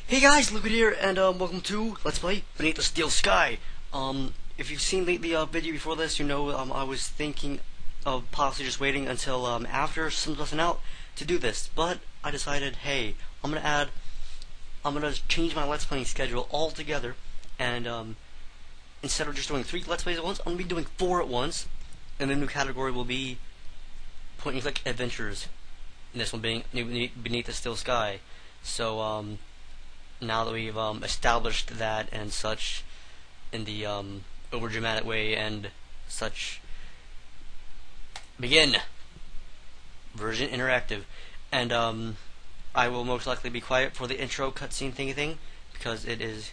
Hey guys, Luke here, and welcome to Let's Play Beneath the Steel Sky. If you've seen the video before this, you know I was thinking of possibly just waiting until after Sims wasn't out to do this, but I decided, hey, I'm gonna change my Let's Playing schedule altogether, and instead of just doing 3 Let's Plays at once, I'm gonna be doing 4 at once, and the new category will be point-and-click adventures. And this one being Beneath the Steel Sky. So now that we've established that and such in the over-dramatic way and such, begin! Version interactive. And I will most likely be quiet for the intro cutscene thingy thing, because it is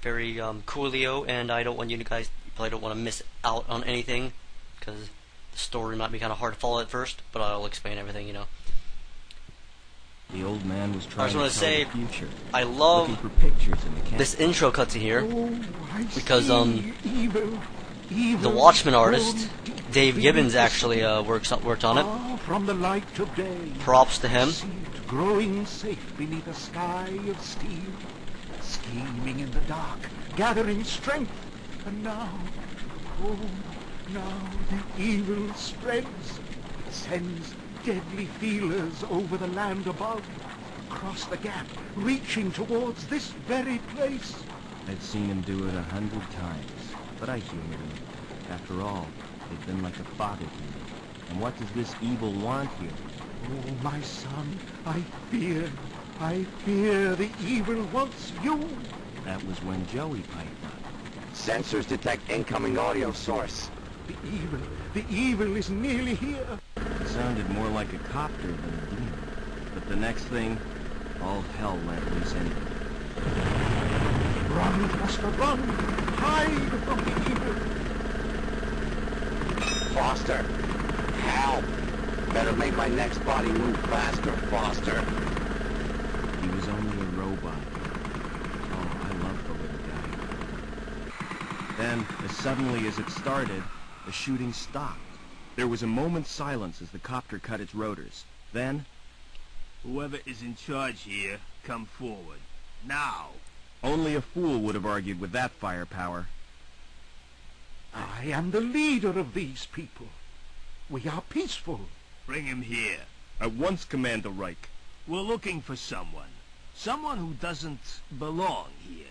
very coolio, and I don't want you guys, you probably don't want to miss out on anything, because the story might be kind of hard to follow at first, but I'll explain everything, you know. The old man was trying I just want to say, the future, I love for pictures in the this intro cutscene here, because evil, the Watchmen artist, Dave Gibbons, actually worked on it. From the light of day, Props to him. see it growing safe beneath a sky of steel, scheming in the dark, gathering strength, and now, oh, now the evil spreads, sends deadly feelers over the land above, across the gap, reaching towards this very place. I'd seen him do it 100 times, but I humored him. After all, they've been like a father to me. And what does this evil want here? Oh, my son, I fear the evil wants you. That was when Joey piped up. Sensors detect incoming audio source. The evil is nearly here. It sounded more like a copter than a demon. But the next thing, all hell let loose anyway. Run, Foster, run! Hide from the evil! Foster! Help! Better make my next body move faster, Foster. He was only a robot. Oh, I love the little guy. Then, as suddenly as it started, the shooting stopped. There was a moment's silence as the copter cut its rotors. Then, whoever is in charge here, come forward. Now! only a fool would have argued with that firepower. I am the leader of these people. We are peaceful. Bring him here. At once, Commander Reich. We're looking for someone. Someone who doesn't belong here.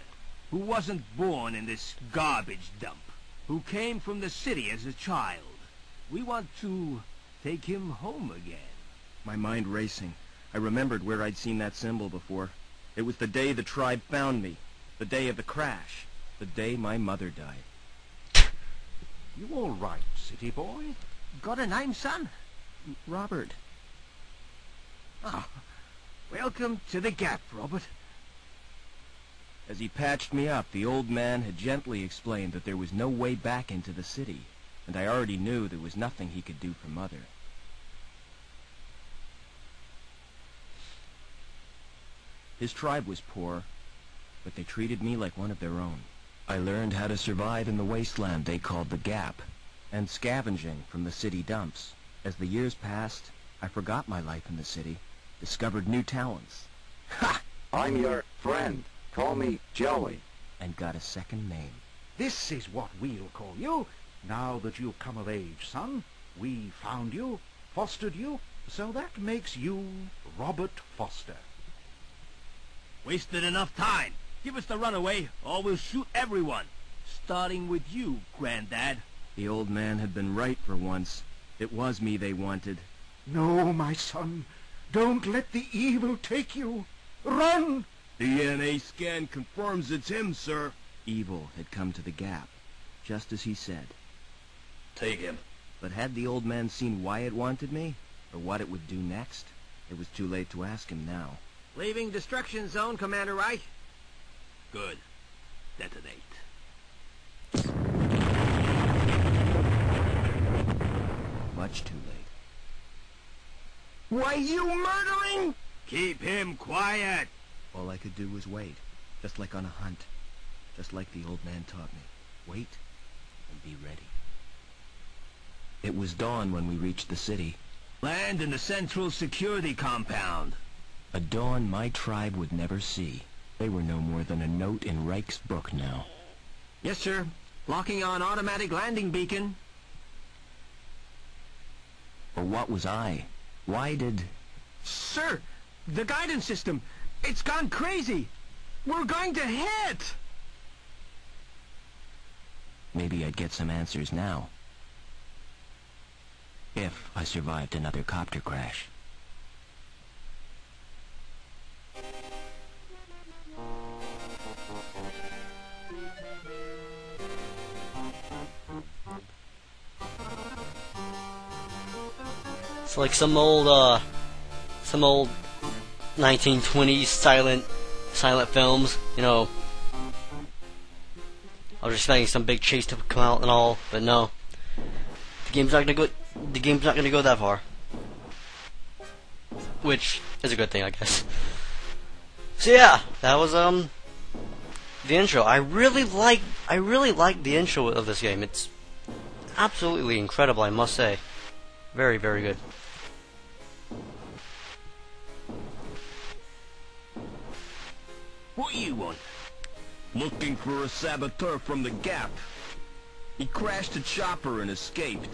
Who wasn't born in this garbage dump. Who came from the city as a child. We want to take him home again. My mind racing. I remembered where I'd seen that symbol before. It was the day the tribe found me. The day of the crash. The day my mother died. You all right, city boy? Got a name, son? Robert. Ah, welcome to the Gap, Robert. As he patched me up, the old man had gently explained that there was no way back into the city, and I already knew there was nothing he could do for Mother. His tribe was poor, but they treated me like one of their own. I learned how to survive in the wasteland they called the Gap, and scavenging from the city dumps. As the years passed, I forgot my life in the city, discovered new talents. Ha! I'm your friend. Call me Joey. And got a second name. This is what we'll call you. Now that you've come of age, son, we found you, fostered you, so that makes you Robert Foster. Wasted enough time. Give us the runaway, or we'll shoot everyone. Starting with you, Granddad. The old man had been right for once. It was me they wanted. No, my son, don't let the evil take you. Run! DNA scan confirms it's him, sir. Evil had come to the Gap, just as he said. Take him. But had the old man seen why it wanted me, or what it would do next? It was too late to ask him now. Leaving destruction zone, Commander Reich. Good. Detonate. Much too late. Why, you murdering? Keep him quiet. All I could do was wait, just like on a hunt. Just like the old man taught me. Wait and be ready. It was dawn when we reached the city. Land in the Central Security Compound. A dawn my tribe would never see. They were no more than a note in Reich's book now. Yes, sir. Locking on automatic landing beacon. Or what was I? Why did... Sir, the guidance system, it's gone crazy. We're going to hit. Maybe I'd get some answers now. If I survived another copter crash. It's like some old 1920s silent films, you know. I was expecting some big chase to come out and all, but no. The game's not gonna go that far. Which is a good thing, I guess. So yeah, that was the intro. I really like the intro of this game. It's absolutely incredible, I must say. Very, very good. What you want? Looking for a saboteur from the Gap. He crashed a chopper and escaped.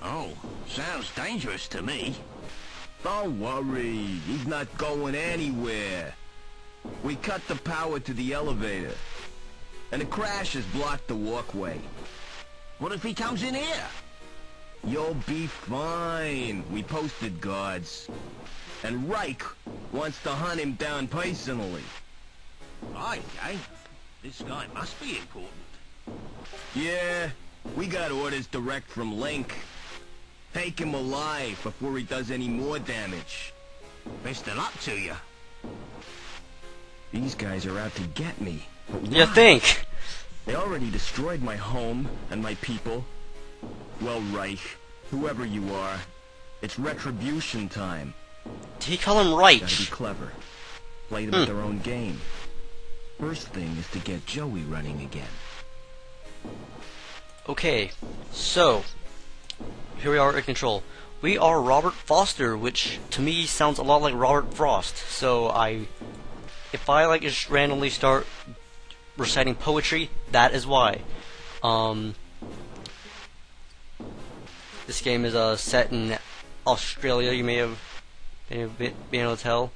Oh, sounds dangerous to me. Don't worry, he's not going anywhere. We cut the power to the elevator, and the crash has blocked the walkway. What if he comes in here? You'll be fine. We posted guards. And Reich wants to hunt him down personally. Right, eh? This guy must be important. Yeah, we got orders direct from Link. Take him alive before he does any more damage. Best of luck to you. These guys are out to get me. But You why? think? They already destroyed my home and my people. Well, Reich, whoever you are, it's retribution time. Did he call him Reich? Gotta be clever. Play them at their own game. First thing is to get Joey running again. Okay, so here we are in control. We are Robert Foster, which to me sounds a lot like Robert Frost. So if I like just randomly start reciting poetry, that is why. This game is set in Australia. You may have been able to tell,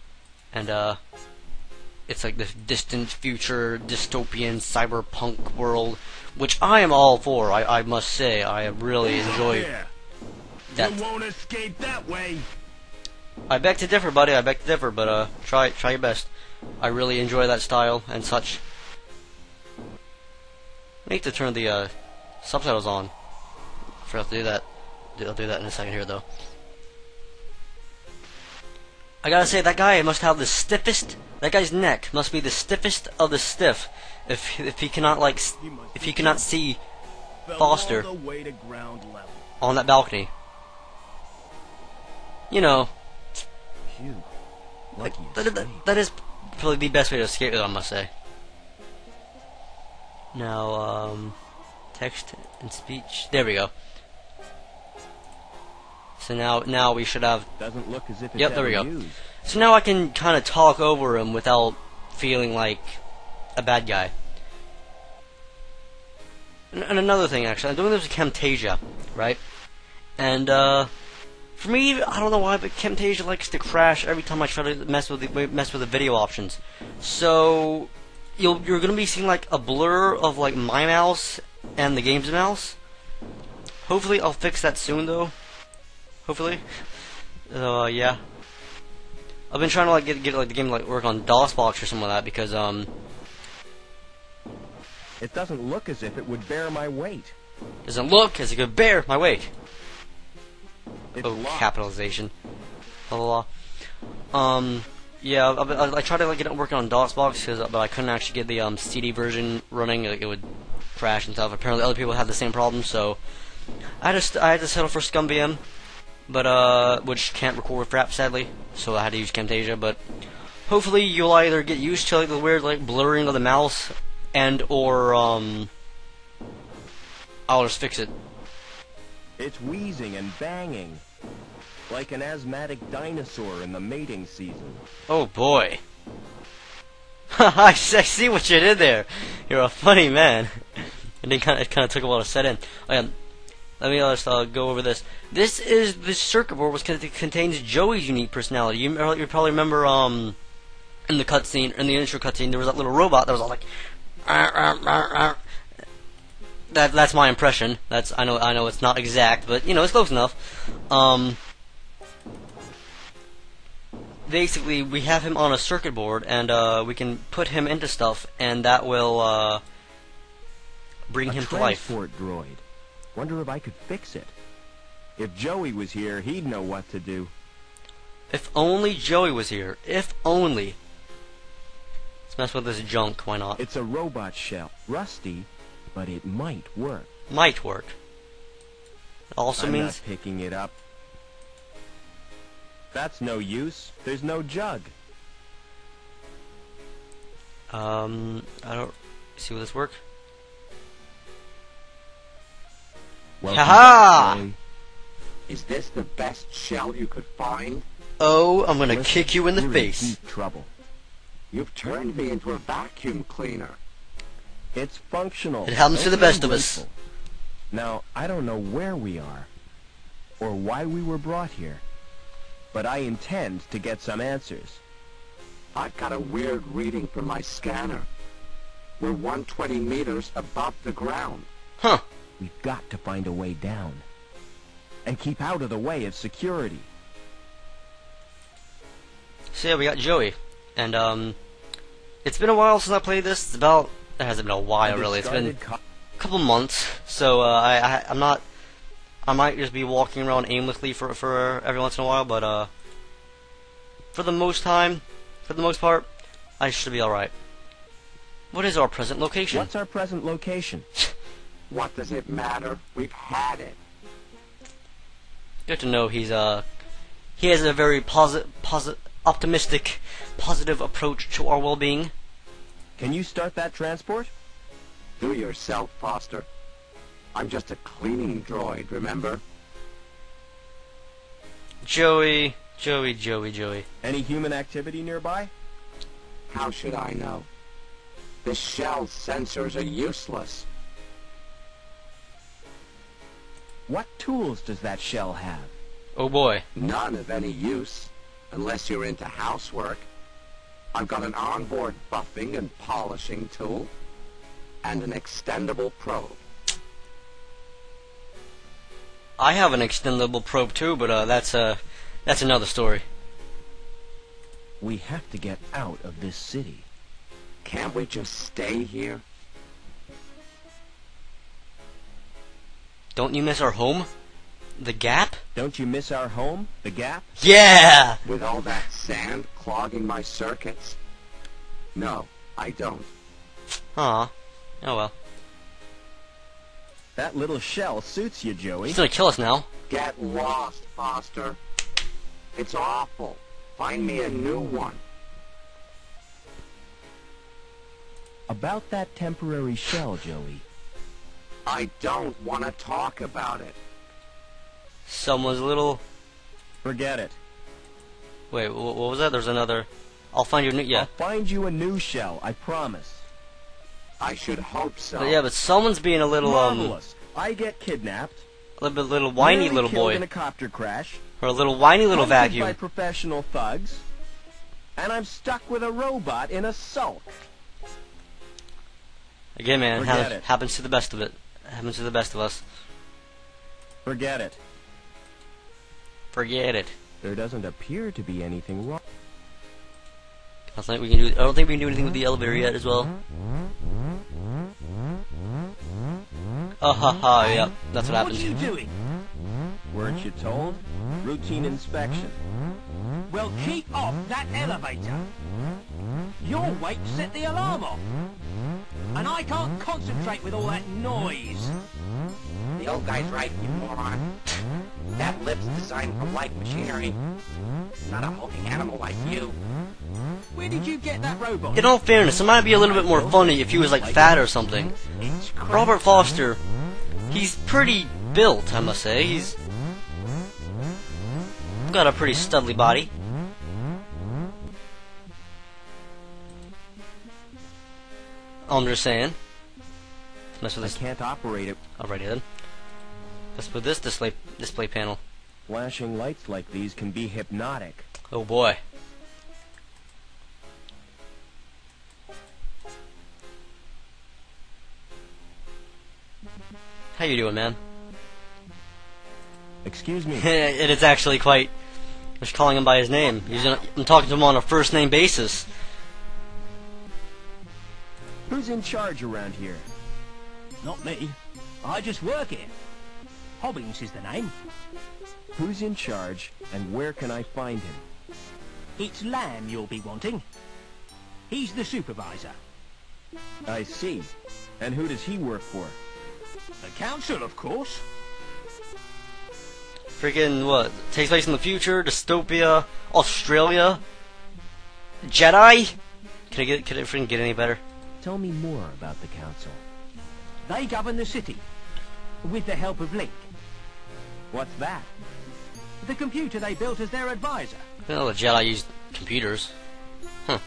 and it's like this distant future dystopian cyberpunk world, which I am all for. I must say, I really enjoy that. You won't escape that way. I beg to differ, buddy. I beg to differ, but try your best. I really enjoy that style and such. I need to turn the subtitles on. Forgot to do that. I'll do that in a second here, though. I gotta say, that guy must have the stiffest. That guy's neck must be the stiffest of the stiff. If he cannot see Foster All the way to ground level. on that balcony. You know, Phew. like, Lucky that is probably the best way to escape it, I must say. Now, text and speech. There we go. So now we should have. Doesn't look as if it's Yep, there we ever go. used. So now I can kind of talk over him without feeling like a bad guy. And another thing, actually, I'm doing this with Camtasia, right? And for me, I don't know why, but Camtasia likes to crash every time I try to mess with the video options. So you're gonna be seeing like a blur of like my mouse and the game's mouse. Hopefully, I'll fix that soon, though. Hopefully, yeah. I've been trying to like get like the game to like work on DOSBox or something like that because It doesn't look as if it would bear my weight. doesn't look as it could bear my weight. It's Oh, locked. capitalization. Blah, blah, blah. Yeah, I tried to like get it working on DOSBox, but I couldn't actually get the CD version running. Like, it would crash and stuff. Apparently, other people had the same problem, so I had to settle for ScumVM, but which can't record with FRAP, sadly. So I had to use Camtasia. But hopefully, you'll either get used to like the weird like blurring of the mouse, or I'll just fix it. It's wheezing and banging. Like an asthmatic dinosaur in the mating season. Oh boy. I see what you did there. You're a funny man. It kind of took a while to set in. Oh, yeah. Let me just go over this. This is the circuit board, which contains Joey's unique personality. You probably remember in the cutscene, in the intro cutscene, there was that little robot that was all like, "Arr, arr, arr, arr." That's my impression. I know it's not exact, but you know it's close enough. Basically, we have him on a circuit board, and we can put him into stuff, and that will bring him to life. Transport droid. Wonder if I could fix it. If Joey was here, he'd know what to do. If only Joey was here. If only. Let's mess with this junk. Why not? It's a robot shell. Rusty, but it might work. Might work. It also I'm means not picking it up. That's no use. There's no jug. I don't see will this work. Welcome Haha! back, Joey. Is this the best shell you could find? Oh, I'm gonna Listen, kick you in the we're face. deep trouble. You've turned me into a vacuum cleaner. It's functional. It happens to the Don't be best of us. ungrateful. Now, I don't know where we are, or why we were brought here, but I intend to get some answers. I've got a weird reading from my scanner. We're 120 meters above the ground. Huh. We've got to find a way down, and keep out of the way of security. So yeah, we got Joey, and it's been a while since I played this. It hasn't been a while really. It's been a couple months. So I'm not. I might just be walking around aimlessly for every once in a while, but for the most part, I should be all right. What is our present location? What's our present location? What does it matter? We've had it. Good to know he has a very optimistic, positive approach to our well-being. Can you start that transport? Do yourself, Foster. I'm just a cleaning droid, remember? Joey. Any human activity nearby? How should I know? The shell's sensors are useless. What tools does that shell have? Oh boy. None of any use, unless you're into housework. I've got an onboard buffing and polishing tool, and an extendable probe. I have an extendable probe too, but that's another story. We have to get out of this city. Can't we just stay here? Don't you miss our home? The Gap? Don't you miss our home, the Gap? Yeah! With all that sand clogging my circuits? No, I don't. Aw. Oh well. That little shell suits you, Joey. He's gonna kill us now. Get lost, Foster. It's awful. Find me a new one. About that temporary shell, Joey. I don't want to talk about it. Someone's little... Forget it. Wait, what was that? There's another... I'll find you a new... Yeah. I'll find you a new shell, I promise. I should hope so. But yeah, but someone's being a little, Marvelous. I get kidnapped. little whiny nearly little killed boy. in a copter crash. Or a little whiny little hunted by vacuum. professional thugs. And I'm stuck with a robot in a sulk. Again, man, Forget it. happens to the best of it. Happens to the best of us. Forget it. Forget it. There doesn't appear to be anything wrong. I don't think we can do anything with the elevator yet as well. Oh ha ha, yep, that's what What happens. are you doing? Weren't you told? Routine inspection. Well, keep off that elevator. Your weight set the alarm off. And I can't concentrate with all that noise. The old guy's right, you moron. That lip's designed for light machinery. Not a hulking animal like you. Where did you get that robot? In all fairness, it might be a little bit more funny if he was like fat or something. Robert Foster, he's pretty built, I must say. Got a pretty studly body. I'm just saying. Let's mess with I this. can't operate it. Alrighty then. Let's put this display panel. Flashing lights like these can be hypnotic. Oh boy. How you doing, man? Excuse me. It is actually quite. I'm just calling him by his name. I'm talking to him on a first name basis. Who's in charge around here? Not me. I just work here. Hobbins is the name. Who's in charge, and where can I find him? It's Lamb you'll be wanting. He's the supervisor. I see. And who does he work for? The council, of course. Freaking what? Takes place in the future, dystopia, Australia, Jedi. Could it freaking get any better? Tell me more about the council. They govern the city, with the help of Link, What's that? the computer they built as their advisor. Well, the Jedi used computers. Huh.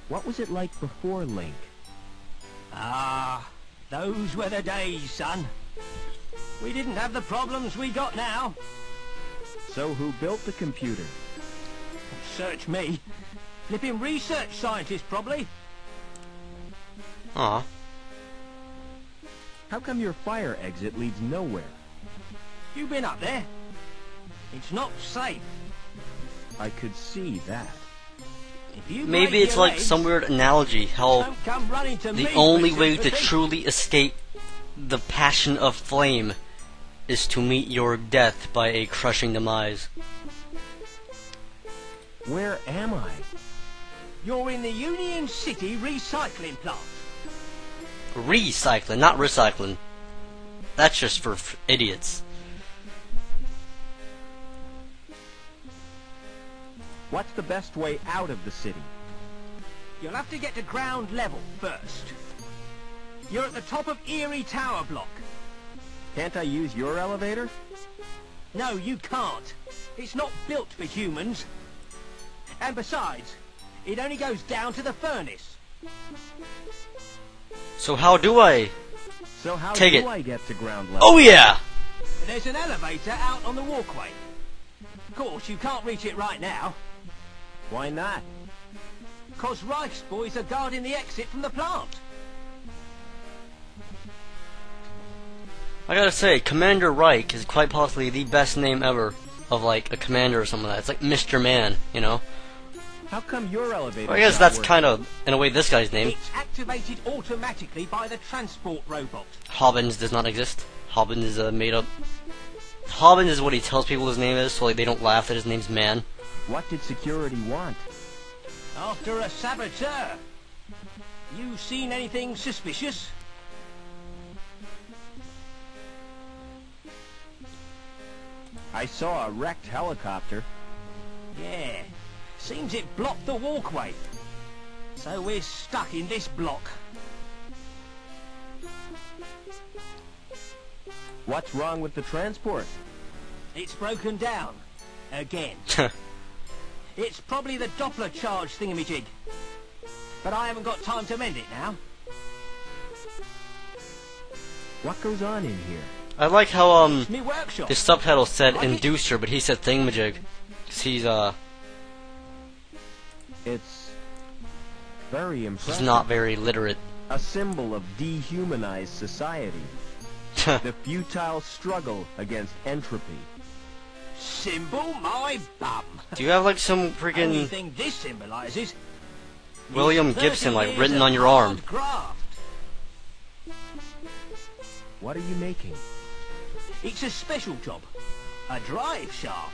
What was it like before Link? Ah, those were the days, son. We didn't have the problems we got now. So who built the computer? Search me. Flipping research scientist, probably. Aw. How come your fire exit leads nowhere? You been up there? It's not safe. I could see that. If you Maybe break it's your like legs, some weird analogy how don't come running to the me only for way to sympathy. truly escape the passion of flame is to meet your death by a crushing demise. Where am I? You're in the Union City recycling plant. Recycling, not recycling. That's just for idiots. What's the best way out of the city? You'll have to get to ground level first. You're at the top of Erie Tower Block. Can't I use your elevator? No, you can't. It's not built for humans. And besides, it only goes down to the furnace. So how do I? So how Take do it. I get to ground level? Oh yeah! There's an elevator out on the walkway. Of course, you can't reach it right now, Why not? 'cause Reich's boys are guarding the exit from the plant. I gotta say, Commander Reich is quite possibly the best name ever of like a commander or something like that. It's like Mr. Man, you know? How come your elevator? Well, I guess that's kind of, in a way, this guy's name. It's activated automatically by the transport robot. Hobbins does not exist. Hobbins is made up. Hobbins is what he tells people his name is, so like they don't laugh that his name's Man. What did security want? After a saboteur. You seen anything suspicious? I saw a wrecked helicopter. Yeah. Seems it blocked the walkway. So we're stuck in this block. What's wrong with the transport? It's broken down. Again. It's probably the Doppler charge thingamajig. But I haven't got time to mend it now. What goes on in here? I like how It's me workshop. the subtitle said inducer, but he said thingamajig. 'Cause It's very impressive. he's not very literate. A symbol of dehumanized society. The futile struggle against entropy. Symbol my bum. Do you have like some Only freaking thing this symbolises William is 30 Gibson like years written of on your arm? hard graft. What are you making? It's a special job. A drive shaft.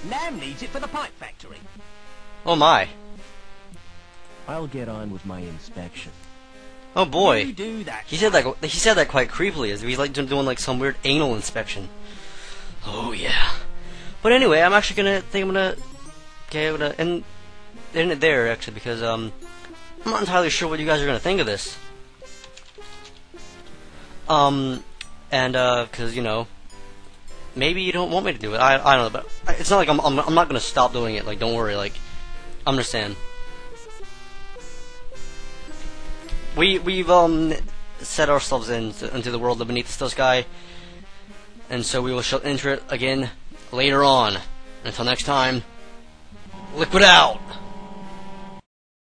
Lamb needs it for the pipe factory. Oh my. I'll get on with my inspection. Oh You boy. do that. He said that quite creepily, as if he's like doing like some weird anal inspection. Oh yeah. But anyway, I'm actually gonna end it there actually because I'm not entirely sure what you guys are gonna think of this. and because maybe you don't want me to do it. I don't know, but it's not like I'm not gonna stop doing it. Like, don't worry. Like, understand. We've set ourselves into the world of Beneath the Steel Sky, and so we will enter it again later on. Until next time, Liquid out!